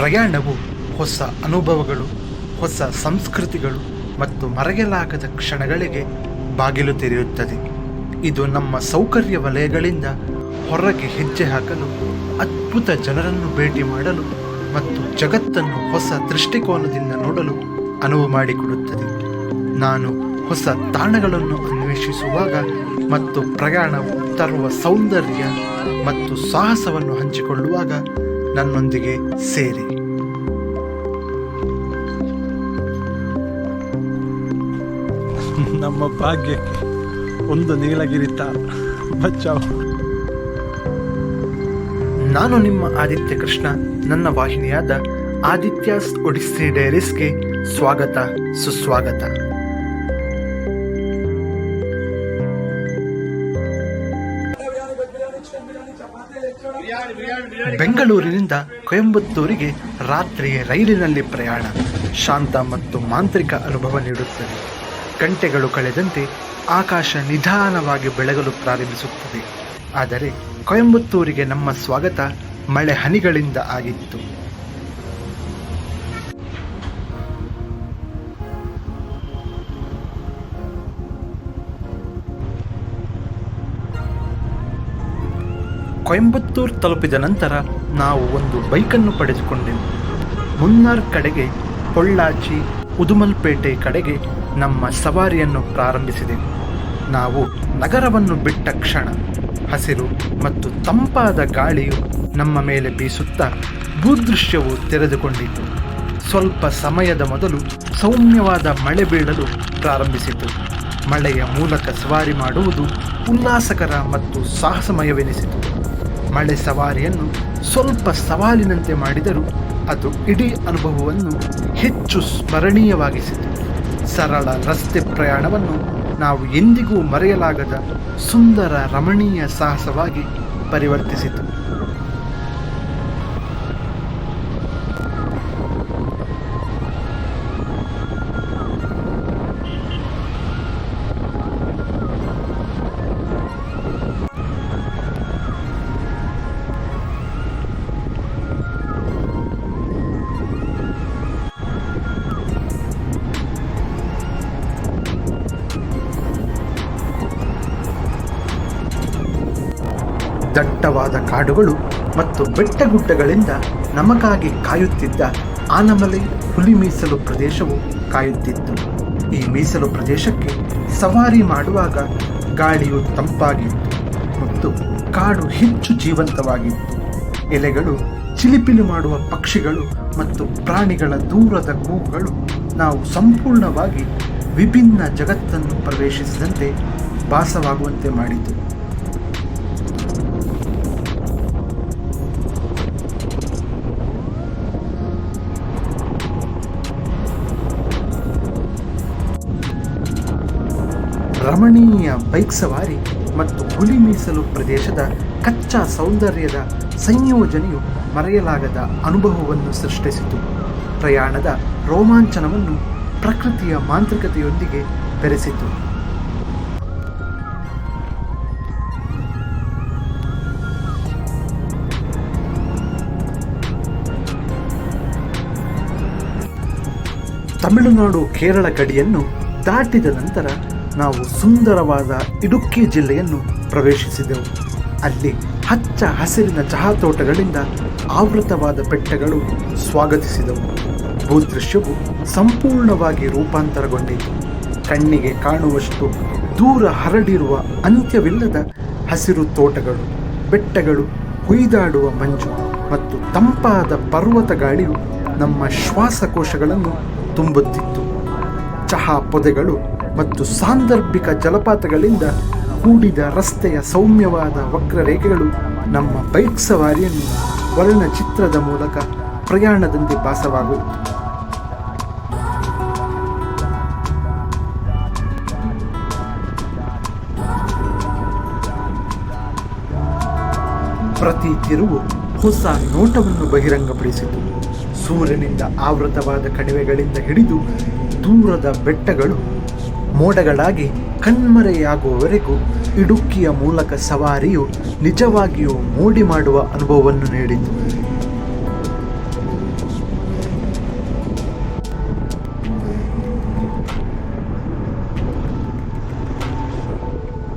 ಪ್ರಯಾಣವು ಹೊಸ ಅನುಭವಗಳು, ಹೊಸ ಸಂಸ್ಕೃತಿಗಳು ಮತ್ತು ಮರೆಯಲಾಗದ ಕ್ಷಣಗಳಿಗೆ ಬಾಗಿಲು ತೆರೆಯುತ್ತದೆ. ಇದು ನಮ್ಮ ಸೌಕರ್ಯ ವಲಯಗಳಿಂದ ಹೊರಗೆ ಹೆಜ್ಜೆ ಹಾಕಲು, ಅದ್ಭುತ ಜನರನ್ನು ಭೇಟಿ ಮಾಡಲು ಮತ್ತು ಜಗತ್ತನ್ನು ಹೊಸ ದೃಷ್ಟಿಕೋನದಿಂದ ನೋಡಲು ಅನುವು ಮಾಡಿಕೊಡುತ್ತದೆ. ನಾನು ಹೊಸ ತಾಣಗಳನ್ನು ಅನ್ವೇಷಿಸುವಾಗ ಮತ್ತು ಪ್ರಯಾಣವು ತರುವ ಸೌಂದರ್ಯ ಮತ್ತು ಸಾಹಸವನ್ನು ಹಂಚಿಕೊಳ್ಳುವಾಗ ನನ್ನೊಂದಿಗೆ ಸೇರಿ. ನಮ್ಮ ಭಾಗ್ಯಕ್ಕೆ ಒಂದು ನೀಲಗಿರಿ ತಾರ ಬಚಾವ್. ನಾನು ನಿಮ್ಮ ಆದಿತ್ಯ ಕೃಷ್ಣ. ನನ್ನ ವಾಹಿನಿಯಾದ ಆದಿತ್ಯಾಸ್ ಒಡಿಸ್ಸಿ ಡೈರೀಸ್ಗೆ ಸ್ವಾಗತ, ಸುಸ್ವಾಗತ. ಬೆಂಗಳೂರಿನಿಂದ ಕೊಯಂಬತ್ತೂರಿಗೆ ರಾತ್ರಿ ರೈಲಿನಲ್ಲಿ ಪ್ರಯಾಣ ಶಾಂತ ಮತ್ತು ಮಾಂತ್ರಿಕ ಅನುಭವ ನೀಡುತ್ತದೆ. ಗಂಟೆಗಳು ಕಳೆದಂತೆ ಆಕಾಶ ನಿಧಾನವಾಗಿ ಬೆಳಗಲು ಪ್ರಾರಂಭಿಸುತ್ತದೆ. ಆದರೆ ಕೊಯಂಬತ್ತೂರಿಗೆ ನಮ್ಮ ಸ್ವಾಗತ ಮಳೆ ಹನಿಗಳಿಂದ ಆಗಿತ್ತು. ಕೊಯಂಬತ್ತೂರು ತಲುಪಿದ ನಂತರ ನಾವು ಒಂದು ಬೈಕನ್ನು ಪಡೆದುಕೊಂಡೆವು. ಮುನ್ನಾರ್ ಕಡೆಗೆ, ಪೊಳ್ಳಾಚಿ, ಉದುಮಲ್ಪೇಟೆ ಕಡೆಗೆ ನಮ್ಮ ಸವಾರಿಯನ್ನು ಪ್ರಾರಂಭಿಸಿದೆವು. ನಾವು ನಗರವನ್ನು ಬಿಟ್ಟ ಕ್ಷಣ ಹಸಿರು ಮತ್ತು ತಂಪಾದ ಗಾಳಿಯು ನಮ್ಮ ಮೇಲೆ ಬೀಸುತ್ತಾ ಭೂದೃಶ್ಯವು ತೆರೆದುಕೊಂಡಿತು. ಸ್ವಲ್ಪ ಸಮಯದ ಮೊದಲು ಸೌಮ್ಯವಾದ ಮಳೆ ಬೀಳಲು ಪ್ರಾರಂಭಿಸಿತು. ಮಳೆಯ ಮೂಲಕ ಸವಾರಿ ಮಾಡುವುದು ಉಲ್ಲಾಸಕರ ಮತ್ತು ಸಾಹಸಮಯವೆನಿಸಿತು. ಮಳೆ ಸವಾರಿಯನ್ನು ಸ್ವಲ್ಪ ಸವಾಲಿನಂತೆ ಮಾಡಿದರೂ ಅದು ಇಡೀ ಅನುಭವವನ್ನು ಹೆಚ್ಚು ಸ್ಮರಣೀಯವಾಗಿಸಿತು. ಸರಳ ರಸ್ತೆ ಪ್ರಯಾಣವನ್ನು ನಾವು ಎಂದಿಗೂ ಮರೆಯಲಾಗದ ಸುಂದರ ರಮಣೀಯ ಸಾಹಸವಾಗಿ ಪರಿವರ್ತಿಸಿತು. ದಟ್ಟವಾದ ಕಾಡುಗಳು ಮತ್ತು ಬೆಟ್ಟಗುಡ್ಡಗಳಿಂದ ನಮಗಾಗಿ ಕಾಯುತ್ತಿದ್ದ ಆನಮಲೈ ಹುಲಿ ಮೀಸಲು ಪ್ರದೇಶವು ಕಾಯುತ್ತಿತ್ತು. ಈ ಮೀಸಲು ಪ್ರದೇಶಕ್ಕೆ ಸವಾರಿ ಮಾಡುವಾಗ ಗಾಳಿಯು ತಂಪಾಗಿತ್ತು ಮತ್ತು ಕಾಡು ಹೆಚ್ಚು ಜೀವಂತವಾಗಿತ್ತು. ಎಲೆಗಳು, ಚಿಲಿಪಿಲಿ ಮಾಡುವ ಪಕ್ಷಿಗಳು ಮತ್ತು ಪ್ರಾಣಿಗಳ ದೂರದ ಕೂಗುಗಳು ನಾವು ಸಂಪೂರ್ಣವಾಗಿ ವಿಭಿನ್ನ ಜಗತ್ತನ್ನು ಪ್ರವೇಶಿಸಿದಂತೆ ಭಾಸವಾಗುವಂತೆ ಮಾಡಿತು. ರಮಣೀಯ ಬೈಕ್ ಸವಾರಿ ಮತ್ತು ಹುಲಿ ಮೀಸಲು ಪ್ರದೇಶದ ಕಚ್ಚಾ ಸೌಂದರ್ಯದ ಸಂಯೋಜನೆಯು ಮರೆಯಲಾಗದ ಅನುಭವವನ್ನು ಸೃಷ್ಟಿಸಿತು. ಪ್ರಯಾಣದ ರೋಮಾಂಚನವನ್ನು ಪ್ರಕೃತಿಯ ಮಾಂತ್ರಿಕತೆಯೊಂದಿಗೆ ಬೆರೆಸಿತು. ತಮಿಳುನಾಡು ಕೇರಳ ಗಡಿಯನ್ನು ದಾಟಿದ ನಂತರ ನಾವು ಸುಂದರವಾದ ಇಡುಕ್ಕಿ ಜಿಲ್ಲೆಯನ್ನು ಪ್ರವೇಶಿಸಿದೆವು. ಅಲ್ಲಿ ಹಚ್ಚ ಹಸಿರಿನ ಚಹಾ ತೋಟಗಳಿಂದ ಆವೃತವಾದ ಬೆಟ್ಟಗಳು ಸ್ವಾಗತಿಸಿದವು. ಭೂದೃಶ್ಯವು ಸಂಪೂರ್ಣವಾಗಿ ರೂಪಾಂತರಗೊಂಡಿತು. ಕಣ್ಣಿಗೆ ಕಾಣುವಷ್ಟು ದೂರ ಹರಡಿರುವ ಅಂತ್ಯವಿಲ್ಲದ ಹಸಿರು ತೋಟಗಳು, ಬೆಟ್ಟಗಳು, ಹುಯ್ದಾಡುವ ಮಂಜು ಮತ್ತು ತಂಪಾದ ಪರ್ವತ ಗಾಳಿಯು ನಮ್ಮ ಶ್ವಾಸಕೋಶಗಳನ್ನು ತುಂಬುತ್ತಿತ್ತು. ಚಹಾ ಪೊದೆಗಳು ಮತ್ತು ಸಾಂದರ್ಭಿಕ ಜಲಪಾತಗಳಿಂದ ಕೂಡಿದ ರಸ್ತೆಯ ಸೌಮ್ಯವಾದ ವಕ್ರರೇಖೆಗಳು ನಮ್ಮ ಬೈಕ್ ಸವಾರಿಯನ್ನು ವರ್ಣಚಿತ್ರದ ಮೂಲಕ ಪ್ರಯಾಣದಂತೆ ಭಾಸವಾಗುತ್ತಿತ್ತು. ಪ್ರತಿ ತಿರುವು ಹೊಸ ನೋಟವನ್ನು ಬಹಿರಂಗಪಡಿಸಿತು. ಸೂರ್ಯನಿಂದ ಆವೃತವಾದ ಕಣಿವೆಗಳಿಂದ ಹಿಡಿದು ದೂರದ ಬೆಟ್ಟಗಳು ಮೋಡಗಳಾಗಿ ಕಣ್ಮರೆಯಾಗುವವರೆಗೂ ಇಡುಕ್ಕಿಯ ಮೂಲಕ ಸವಾರಿಯು ನಿಜವಾಗಿಯೂ ಮೋಡಿ ಮಾಡುವ ಅನುಭವವನ್ನು ನೀಡಿತು.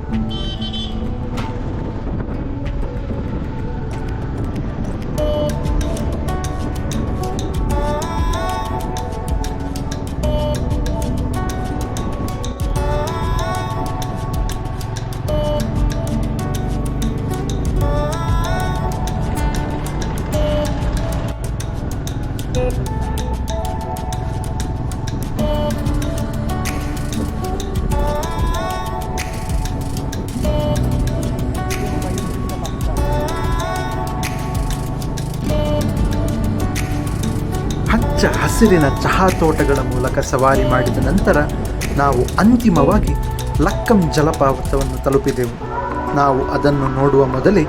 ಹಚ್ಚ ಹಸಿರಿನ ಚಹಾ ತೋಟಗಳ ಮೂಲಕ ಸವಾರಿ ಮಾಡಿದ ನಂತರ ನಾವು ಅಂತಿಮವಾಗಿ ಲಕ್ಕಂ ಜಲಪಾತವನ್ನು ತಲುಪಿದೆವು. ನಾವು ಅದನ್ನು ನೋಡುವ ಮೊದಲೇ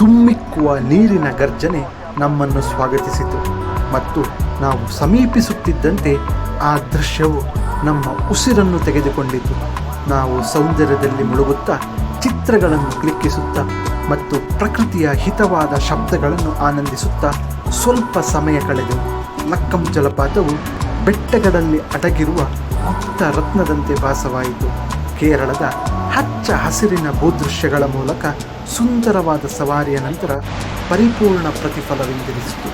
ತುಮ್ಮಿಕ್ಕುವ ನೀರಿನ ಗರ್ಜನೆ ನಮ್ಮನ್ನು ಸ್ವಾಗತಿಸಿತು ಮತ್ತು ನಾವು ಸಮೀಪಿಸುತ್ತಿದ್ದಂತೆ ಆ ದೃಶ್ಯವು ನಮ್ಮ ಉಸಿರನ್ನು ತೆಗೆದುಕೊಂಡಿತು. ನಾವು ಸೌಂದರ್ಯದಲ್ಲಿ ಮುಳುಗುತ್ತಾ ಚಿತ್ರಗಳನ್ನು ಕ್ಲಿಕ್ಕಿಸುತ್ತಾ ಮತ್ತು ಪ್ರಕೃತಿಯ ಹಿತವಾದ ಶಬ್ದಗಳನ್ನು ಆನಂದಿಸುತ್ತಾ ಸ್ವಲ್ಪ ಸಮಯ ಕಳೆದೆವು. ಲಕ್ಕಂ ಜಲಪಾತವು ಬೆಟ್ಟಗಳಲ್ಲಿ ಅಡಗಿರುವ ಗುಪ್ತ ರತ್ನದಂತೆ ಭಾಸವಾಯಿತು. ಕೇರಳದ ಹಚ್ಚ ಹಸಿರಿನ ಭೂದೃಶ್ಯಗಳ ಮೂಲಕ ಸುಂದರವಾದ ಸವಾರಿಯ ನಂತರ ಪರಿಪೂರ್ಣ ಪ್ರತಿಫಲವೆಂದೆನಿಸಿತು.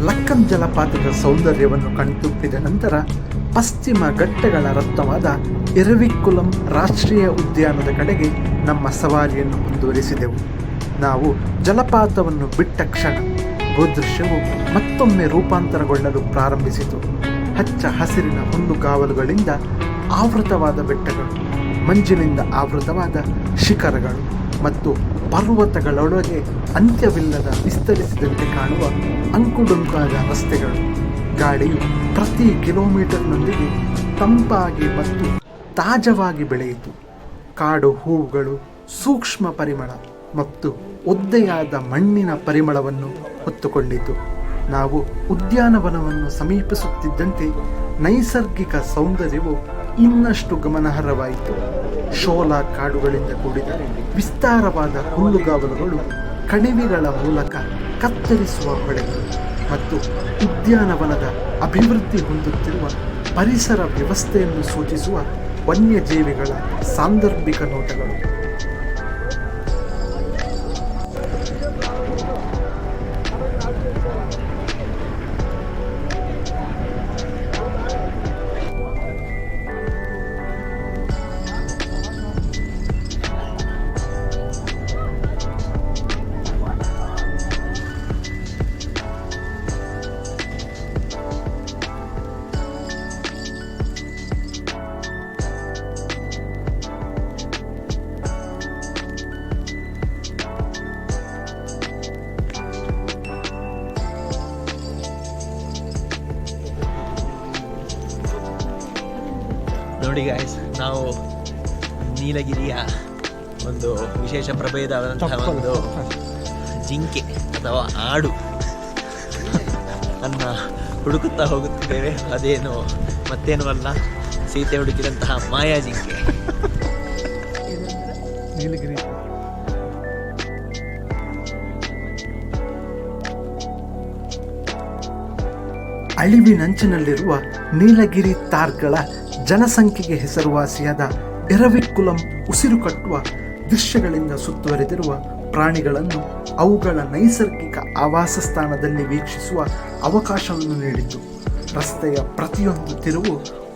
ಲಕ್ಕಂ ಜಲಪಾತದ ಸೌಂದರ್ಯವನ್ನು ಕಣ್ತುಂಬಿದ ನಂತರ ಪಶ್ಚಿಮ ಘಟ್ಟಗಳ ರತ್ನವಾದ ಎರವಿಕ್ಕುಲಂ ರಾಷ್ಟ್ರೀಯ ಉದ್ಯಾನದ ಕಡೆಗೆ ನಮ್ಮ ಸವಾರಿಯನ್ನು ಮುಂದುವರಿಸಿದೆವು. ನಾವು ಜಲಪಾತವನ್ನು ಬಿಟ್ಟ ಕ್ಷಣ ಭೂದೃಶ್ಯವು ಮತ್ತೊಮ್ಮೆ ರೂಪಾಂತರಗೊಳ್ಳಲು ಪ್ರಾರಂಭಿಸಿತು. ಹಚ್ಚ ಹಸಿರಿನ ಹುಲ್ಲುಗಾವಲುಗಳಿಂದ ಆವೃತವಾದ ಬೆಟ್ಟಗಳು, ಮಂಜಿನಿಂದ ಆವೃತವಾದ ಶಿಖರಗಳು ಮತ್ತು ಪರ್ವತಗಳೊಳಗೆ ಅಂತ್ಯವಿಲ್ಲದ ವಿಸ್ತರಿಸಿದಂತೆ ಕಾಣುವ ಅಂಕುಡೊಂಕಾದ ರಸ್ತೆಗಳು. ಗಾಳಿಯು ಪ್ರತಿ ಕಿಲೋಮೀಟರ್ನೊಂದಿಗೆ ತಂಪಾಗಿ ಮತ್ತು ತಾಜವಾಗಿ ಬೆಳೆಯಿತು. ಕಾಡು ಹೂವುಗಳು ಸೂಕ್ಷ್ಮ ಪರಿಮಳ ಮತ್ತು ಒದ್ದೆಯಾದ ಮಣ್ಣಿನ ಪರಿಮಳವನ್ನು ಹೊತ್ತುಕೊಂಡಿತು. ನಾವು ಉದ್ಯಾನವನವನ್ನು ಸಮೀಪಿಸುತ್ತಿದ್ದಂತೆ ನೈಸರ್ಗಿಕ ಸೌಂದರ್ಯವು ಇನ್ನಷ್ಟು ಗಮನಾರ್ಹವಾಯಿತು. ಶೋಲ ಕಾಡುಗಳಿಂದ ಕೂಡಿದ ವಿಸ್ತಾರವಾದ ಹುಲ್ಲುಗಾವಲುಗಳು, ಕಣಿವೆಗಳ ಮೂಲಕ ಕತ್ತರಿಸುವ ಹೊಳೆಗಳು ಮತ್ತು ಉದ್ಯಾನವನದ ಅಭಿವೃದ್ಧಿ ಹೊಂದುತ್ತಿರುವ ಪರಿಸರ ವ್ಯವಸ್ಥೆಯನ್ನು ಸೂಚಿಸುವ ವನ್ಯಜೀವಿಗಳ ಸಾಂದರ್ಭಿಕ ನೋಟಗಳು. ನೋಡಿ ಗಾಯ್ಸ್, ನಾವು ನೀಲಗಿರಿಯ ಒಂದು ವಿಶೇಷ ಪ್ರಭೇದವಾದಂತಹ ಒಂದು ಜಿಂಕೆ ಅಥವಾ ಆಡು ಅನ್ನ ಹುಡುಕುತ್ತಾ ಹೋಗುತ್ತಿದ್ದೇವೆ. ಅದೇನು ಮತ್ತೇನು ಅಲ್ಲ, ಸೀತೆ ಹುಡುಕಿದಂತಹ ಮಾಯಾ ಜಿಂಕೆ. ನೀಲಗಿರಿ ಅಳಿವಿನಂಚಿನಲ್ಲಿರುವ ನೀಲಗಿರಿ ತಾರ್ಗಳ ಜನಸಂಖ್ಯೆಗೆ ಹೆಸರುವಾಸಿಯಾದ ಎರವಿಕ್ಕುಲಂ ಉಸಿರು ಕಟ್ಟುವ ದೃಶ್ಯಗಳಿಂದ ಸುತ್ತುವರೆದಿರುವ ಪ್ರಾಣಿಗಳನ್ನು ಅವುಗಳ ನೈಸರ್ಗಿಕ ಆವಾಸ ಸ್ಥಾನದಲ್ಲಿ ವೀಕ್ಷಿಸುವ ಅವಕಾಶವನ್ನು ನೀಡಿತು. ರಸ್ತೆಯ ಪ್ರತಿಯೊಂದು ತಿರುವು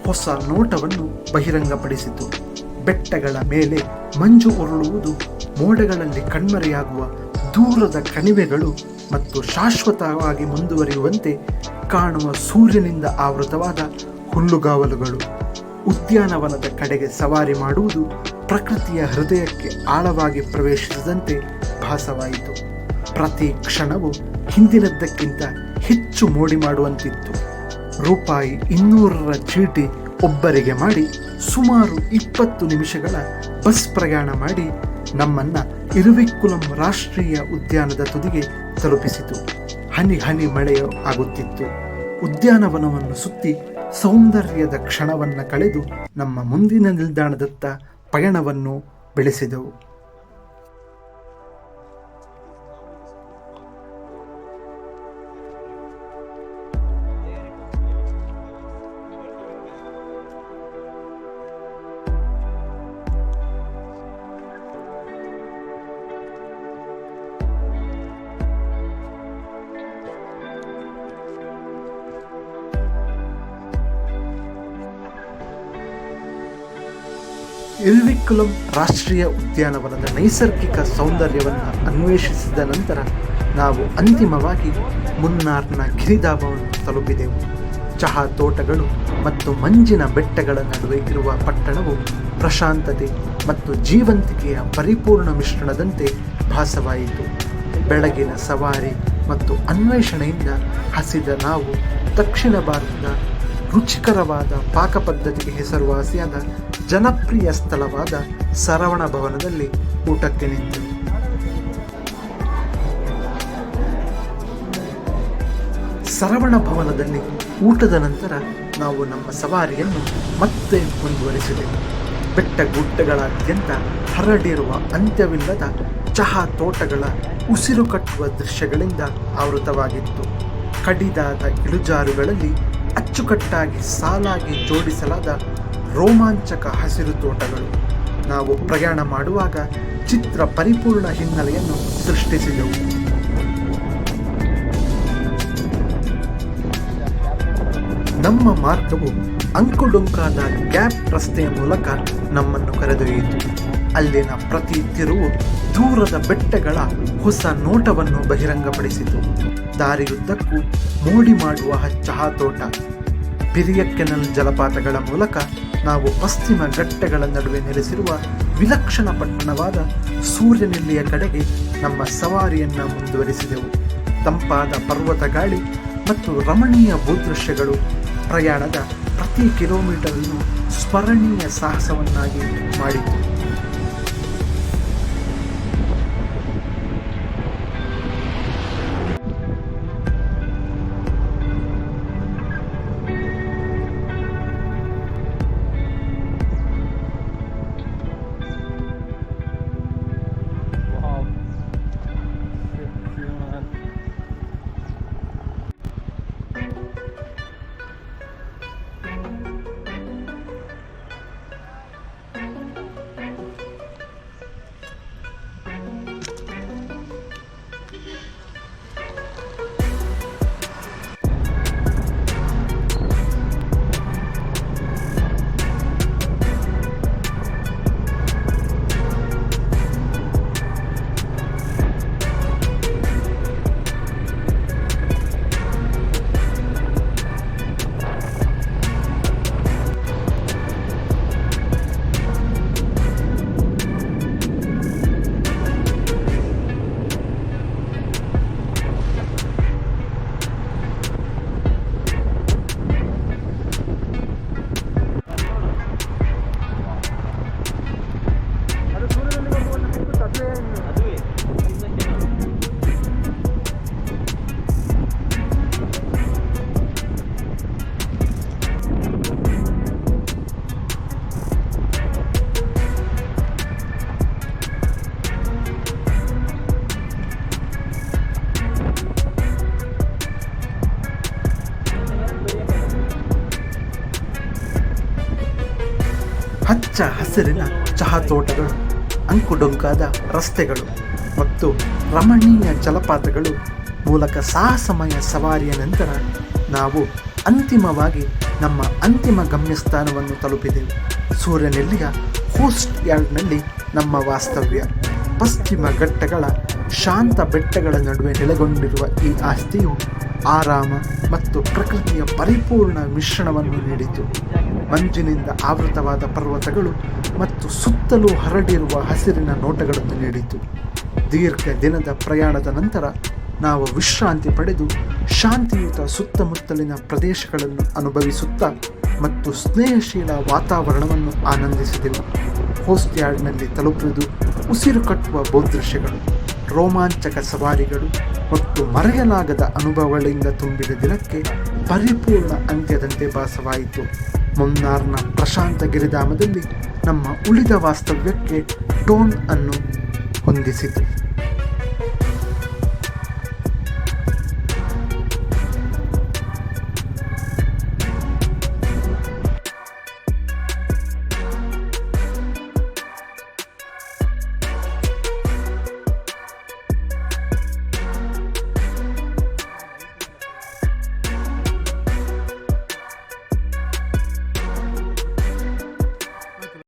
ಹೊಸ ನೋಟವನ್ನು ಬಹಿರಂಗಪಡಿಸಿತು. ಬೆಟ್ಟಗಳ ಮೇಲೆ ಮಂಜು ಉರುಳುವುದು, ಮೋಡಗಳಲ್ಲಿ ಕಣ್ಮರೆಯಾಗುವ ದೂರದ ಕಣಿವೆಗಳು ಮತ್ತು ಶಾಶ್ವತವಾಗಿ ಮುಂದುವರಿಯುವಂತೆ ಕಾಣುವ ಸೂರ್ಯನಿಂದ ಆವೃತವಾದ ಹುಲ್ಲುಗಾವಲುಗಳು. ಉದ್ಯಾನವನದ ಕಡೆಗೆ ಸವಾರಿ ಮಾಡುವುದು ಪ್ರಕೃತಿಯ ಹೃದಯಕ್ಕೆ ಆಳವಾಗಿ ಪ್ರವೇಶಿಸಿದಂತೆ ಭಾಸವಾಯಿತು. ಪ್ರತಿ ಕ್ಷಣವೂ ಹಿಂದಿನದ್ದಕ್ಕಿಂತ ಹೆಚ್ಚು ಮೋಡಿ ಮಾಡುವಂತಿತ್ತು. ರೂಪಾಯಿ 200ರ ಚೀಟಿ ಒಬ್ಬರಿಗೆ ಮಾಡಿ ಸುಮಾರು 20 ನಿಮಿಷಗಳ ಬಸ್ ಪ್ರಯಾಣ ಮಾಡಿ ನಮ್ಮನ್ನು ಇರುವಿಕ್ಕುಲಂ ರಾಷ್ಟ್ರೀಯ ಉದ್ಯಾನದ ತುದಿಗೆ ತಲುಪಿಸಿತು. ಹನಿ ಹನಿ ಮಳೆಯು ಆಗುತ್ತಿತ್ತು. ಉದ್ಯಾನವನವನ್ನು ಸುತ್ತಿ ಸೌಂದರ್ಯದ ಕ್ಷಣವನ್ನು ಕಳೆದು ನಮ್ಮ ಮುಂದಿನ ನಿಲ್ದಾಣದತ್ತ ಪಯಣವನ್ನು ಬೆಳೆಸಿದೆವು. ಇರುವಿಕ್ಕುಲಂ ರಾಷ್ಟ್ರೀಯ ಉದ್ಯಾನವನದ ನೈಸರ್ಗಿಕ ಸೌಂದರ್ಯವನ್ನು ಅನ್ವೇಷಿಸಿದ ನಂತರ ನಾವು ಅಂತಿಮವಾಗಿ ಮುನ್ನಾರ್ನ ಗಿರಿಧಾಮವನ್ನು ತಲುಪಿದೆವು. ಚಹಾ ತೋಟಗಳು ಮತ್ತು ಮಂಜಿನ ಬೆಟ್ಟಗಳ ನಡುವೆ ಇರುವ ಪಟ್ಟಣವು ಪ್ರಶಾಂತತೆ ಮತ್ತು ಜೀವಂತಿಕೆಯ ಪರಿಪೂರ್ಣ ಮಿಶ್ರಣದಂತೆ ಭಾಸವಾಯಿತು. ಬೆಳಗಿನ ಸವಾರಿ ಮತ್ತು ಅನ್ವೇಷಣೆಯಿಂದ ಹಸಿದ ನಾವು ದಕ್ಷಿಣ ಭಾರತದ ರುಚಿಕರವಾದ ಪಾಕಪದ್ಧತಿಗೆ ಹೆಸರುವಾಸಿಯಾದ ಜನಪ್ರಿಯ ಸ್ಥಳವಾದ ಸರವಣ ಭವನದಲ್ಲಿ ಊಟಕ್ಕೆ ನಿಂತೆವು. ಸರವಣ ಭವನದಲ್ಲಿ ಊಟದ ನಂತರ ನಾವು ನಮ್ಮ ಸವಾರಿಯನ್ನು ಮತ್ತೆ ಮುಂದುವರಿಸಿದೆವು. ಬೆಟ್ಟಗುಡ್ಡಗಳಾದ್ಯಂತ ಹರಡಿರುವ ಅಂತ್ಯವಿಲ್ಲದ ಚಹಾ ತೋಟಗಳ ಉಸಿರು ಕಟ್ಟುವ ದೃಶ್ಯಗಳಿಂದ ಆವೃತವಾಗಿತ್ತು. ಕಡಿದಾದ ಇಳಿಜಾರುಗಳಲ್ಲಿ ಅಚ್ಚುಕಟ್ಟಾಗಿ ಸಾಲಾಗಿ ಜೋಡಿಸಲಾದ ರೋಮಾಂಚಕ ಹಸಿರು ತೋಟಗಳು ನಾವು ಪ್ರಯಾಣ ಮಾಡುವಾಗ ಚಿತ್ರ ಪರಿಪೂರ್ಣ ಹಿನ್ನೆಲೆಯನ್ನು ಸೃಷ್ಟಿಸಿದವು. ನಮ್ಮ ಮಾರ್ಗವು ಅಂಕುಡೊಂಕಾದ ಗ್ಯಾಪ್ ರಸ್ತೆಯ ಮೂಲಕ ನಮ್ಮನ್ನು ಕರೆದೊಯ್ಯಿತು. ಅಲ್ಲಿನ ಪ್ರತಿ ತಿರುವು ದೂರದ ಬೆಟ್ಟಗಳ ಹೊಸ ನೋಟವನ್ನು ಬಹಿರಂಗಪಡಿಸಿತು. ದಾರಿಯುದ್ದಕ್ಕೂ ಮೋಡಿ ಮಾಡುವ ಚಹಾ ತೋಟ, ಬಿರಿಯಕ್ಕೆನಲ್ ಜಲಪಾತಗಳ ಮೂಲಕ ನಾವು ಪಶ್ಚಿಮ ಘಟ್ಟಗಳ ನಡುವೆ ನೆಲೆಸಿರುವ ವಿಲಕ್ಷಣ ಪಟ್ಟಣವಾದ ಸೂರ್ಯನೆಲ್ಲಿಯ ಕಡೆಗೆ ನಮ್ಮ ಸವಾರಿಯನ್ನು ಮುಂದುವರಿಸಿದೆವು. ತಂಪಾದ ಪರ್ವತ ಗಾಳಿ ಮತ್ತು ರಮಣೀಯ ಭೂದೃಶ್ಯಗಳು ಪ್ರಯಾಣದ ಪ್ರತಿ ಕಿಲೋಮೀಟರನ್ನು ಸ್ಮರಣೀಯ ಸಾಹಸವನ್ನಾಗಿ ಮಾಡಿತು. ಹಚ್ಚ ಹಸಿರಿನ ಚಹಾ ತೋಟಗಳು, ಅಂಕುಡೊಂಕಾದ ರಸ್ತೆಗಳು ಮತ್ತು ರಮಣೀಯ ಜಲಪಾತಗಳು ಮೂಲಕ ಸಾಹಸಮಯ ಸವಾರಿಯ ನಂತರ ನಾವು ಅಂತಿಮವಾಗಿ ನಮ್ಮ ಅಂತಿಮ ಗಮ್ಯಸ್ಥಾನವನ್ನು ತಲುಪಿದೆವು. ಸೂರ್ಯನೆಲ್ಲಿಯ ಕೋಸ್ಟ್ ಯಾರ್ಡ್ನಲ್ಲಿ ನಮ್ಮ ವಾಸ್ತವ್ಯ. ಪಶ್ಚಿಮ ಘಟ್ಟಗಳ ಶಾಂತ ಬೆಟ್ಟಗಳ ನಡುವೆ ನೆಲೆಗೊಂಡಿರುವ ಈ ಆಸ್ತಿಯು ಆರಾಮ ಮತ್ತು ಪ್ರಕೃತಿಯ ಪರಿಪೂರ್ಣ ಮಿಶ್ರಣವನ್ನು ನೀಡಿತು. ಮಂಜಿನಿಂದ ಆವೃತವಾದ ಪರ್ವತಗಳು ಮತ್ತು ಸುತ್ತಲೂ ಹರಡಿರುವ ಹಸಿರಿನ ನೋಟಗಳನ್ನು ನೀಡಿತು. ದೀರ್ಘ ದಿನದ ಪ್ರಯಾಣದ ನಂತರ ನಾವು ವಿಶ್ರಾಂತಿ ಪಡೆದು ಶಾಂತಿಯುತ ಸುತ್ತಮುತ್ತಲಿನ ಪ್ರದೇಶಗಳನ್ನು ಅನುಭವಿಸುತ್ತಾ ಮತ್ತು ಸ್ನೇಹಶೀಲ ವಾತಾವರಣವನ್ನು ಆನಂದಿಸಿದೆವು. ಕೋಸ್ಟ್ ಯಾರ್ಡ್ನಲ್ಲಿ ತಲುಪುವುದು ಉಸಿರು ಕಟ್ಟುವ ಭೂದೃಶ್ಯಗಳು, ರೋಮಾಂಚಕ ಸವಾರಿಗಳು ಮತ್ತು ಮರೆಯಲಾಗದ ಅನುಭವಗಳಿಂದ ತುಂಬಿದ ದಿನಕ್ಕೆ ಪರಿಪೂರ್ಣ ಅಂತ್ಯದಂತೆ ಭಾಸವಾಯಿತು. ಮುನ್ನಾರ್ನ ಪ್ರಶಾಂತ ಗಿರಿಧಾಮದಲ್ಲಿ ನಮ್ಮ ಉಳಿದ ವಾಸ್ತವ್ಯಕ್ಕೆ ಟೋನ್ ಅನ್ನು ಹೊಂದಿಸಿತು.